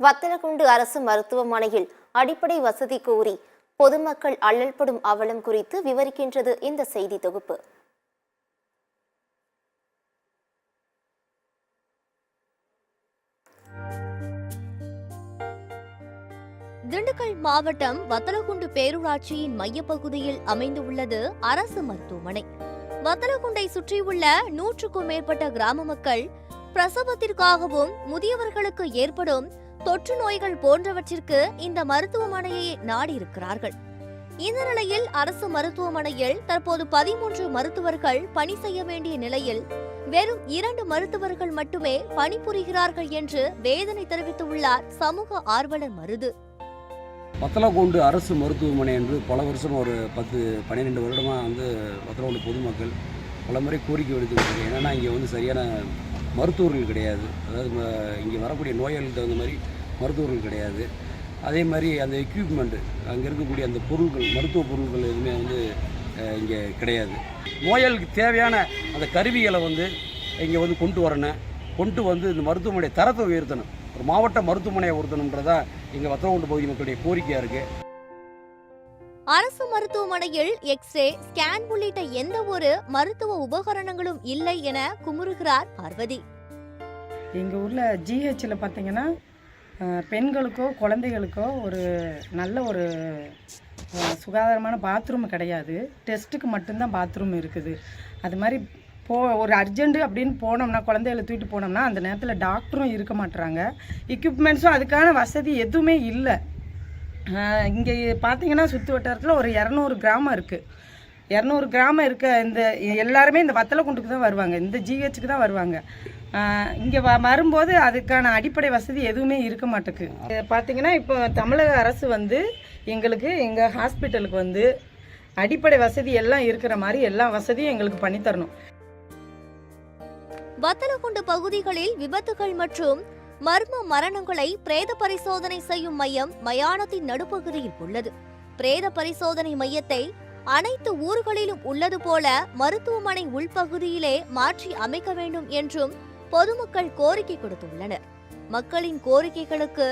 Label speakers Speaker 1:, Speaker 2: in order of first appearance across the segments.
Speaker 1: வத்தலக்குண்டு அரசு மருத்துவமனையில் அடிப்படை வசதி கோரி பொதுமக்கள் அல்லல்படும் அவலம் குறித்து விவரிக்கின்றது இந்த செய்தி தொகுப்பு.
Speaker 2: திண்டுக்கல் மாவட்டம் வத்தலக்குண்டு பேரூராட்சியின் மையப்பகுதியில் அமைந்துள்ளது அரசு மருத்துவமனை. வத்தலக்குண்டை சுற்றியுள்ள 100க்கும் மேற்பட்ட கிராம மக்கள் பிரசவத்திற்காகவும் முதியவர்களுக்கு ஏற்படும் தொற்று நோய்கள் போன்றவற்றிற்கு இந்த மருத்துவமனையை நாடியிருக்கிறார்கள். இந்த நிலையில் அரசு மருத்துவமனையில் தற்போது 13 மருத்துவர்கள் பணி செய்ய வேண்டிய நிலையில் வெறும் 2 மருத்துவர்கள் மட்டுமே பணிபுரிகிறார்கள் என்று வேதனை தெரிவித்துள்ளார் சமூக ஆர்வலர் மருது.
Speaker 3: வத்தலக்குண்டு அரசு மருத்துவமனை என்று பல வருஷம் ஒரு 10-12 வருடமாக வத்தலக்குண்டு பொதுமக்கள் பல முறை கோரிக்கை விடுத்துக்கிட்டு என்னென்னா இங்கே சரியான மருத்துவர்கள் கிடையாது. அதாவது இங்கே வரக்கூடிய நோய்களுக்கு தகுந்த மாதிரி மருத்துவர்கள் கிடையாது. அதே மாதிரி அந்த எக்யூப்மெண்ட்டு அங்கே இருக்கக்கூடிய அந்த பொருட்கள் மருத்துவ பொருட்கள் எதுவுமே இங்கே கிடையாது. நோய்களுக்கு தேவையான அந்த கருவிகளை இங்கே கொண்டு வரணும், இந்த மருத்துவமனை தரத்தை உயர்த்தணும், ஒரு மாவட்ட மருத்துவமனையை உயர்த்தணுன்றதா எங்கள் வத்தலக்குண்டு பகுதி மக்களுடைய கோரிக்கையாக இருக்குது.
Speaker 2: அரசு மருத்துவமனையில் எக்ஸ்ரே, ஸ்கேன் உள்ளிட்ட எந்த ஒரு மருத்துவ உபகரணங்களும் இல்லை என குமுறுகிறார் பார்வதி.
Speaker 4: எங்கள் ஊரில் ஜிஹெச்சில் பார்த்தீங்கன்னா பெண்களுக்கோ குழந்தைகளுக்கோ ஒரு நல்ல ஒரு சுகாதாரமான பாத்ரூம் கிடையாது. டெஸ்ட்டுக்கு மட்டும்தான் பாத்ரூம் இருக்குது. அது மாதிரி ஒரு அர்ஜென்ட்டு அப்படின்னு போனோம்னா, குழந்தைகளை தூக்கிட்டு போனோம்னா அந்த நேரத்தில் டாக்டரும் இருக்க மாட்டுறாங்க. எக்யூப்மெண்ட்ஸும் அதுக்கான வசதி எதுவுமே இல்லை. இங்கே பார்த்தீங்கன்னா சுற்று வட்டாரத்தில் ஒரு 200 கிராமம் இருக்குது. 200 கிராமம் இருக்க இந்த எல்லாருமே இந்த வத்தலக்குண்டுக்கு தான் வருவாங்க, இந்த ஜிஹெச்சுக்கு தான் வருவாங்க. இங்கே வரும்போது அதுக்கான அடிப்படை வசதி எதுவுமே இருக்க மாட்டேங்குது. பார்த்தீங்கன்னா இப்போ தமிழக அரசு எங்களுக்கு எங்கள் ஹாஸ்பிட்டலுக்கு அடிப்படை வசதி எல்லாம் இருக்கிற மாதிரி எல்லா வசதியும் எங்களுக்கு பண்ணித்தரணும்.
Speaker 2: வத்தலக்குண்டு பகுதிகளில் விபத்துகள் மற்றும் மர்ம மரணங்களை பிரேத பரிசோதனை செய்யும் மையம் மயானத்தின் நடுப்பகுதியில் உள்ளது. பிரேத பரிசோதனை மையத்தை அனைத்து ஊர்களிலும் உள்ளது போல மருத்துவமனை உள்பகுதியிலே மாற்றி அமைக்க வேண்டும் என்றும் பொதுமக்கள் கோரிக்கை கொடுத்துள்ளனர். மக்களின் கோரிக்கைகளுக்கு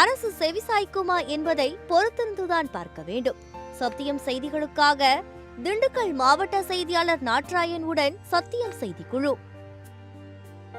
Speaker 2: அரசு செவிசாய்க்குமா என்பதை பொறுத்திருந்துதான் பார்க்க வேண்டும். சத்தியம் செய்திகளுக்காக திண்டுக்கல் மாவட்ட செய்தியாளர் நாட்ராயன் உடன் சத்தியம் செய்திக்குழு.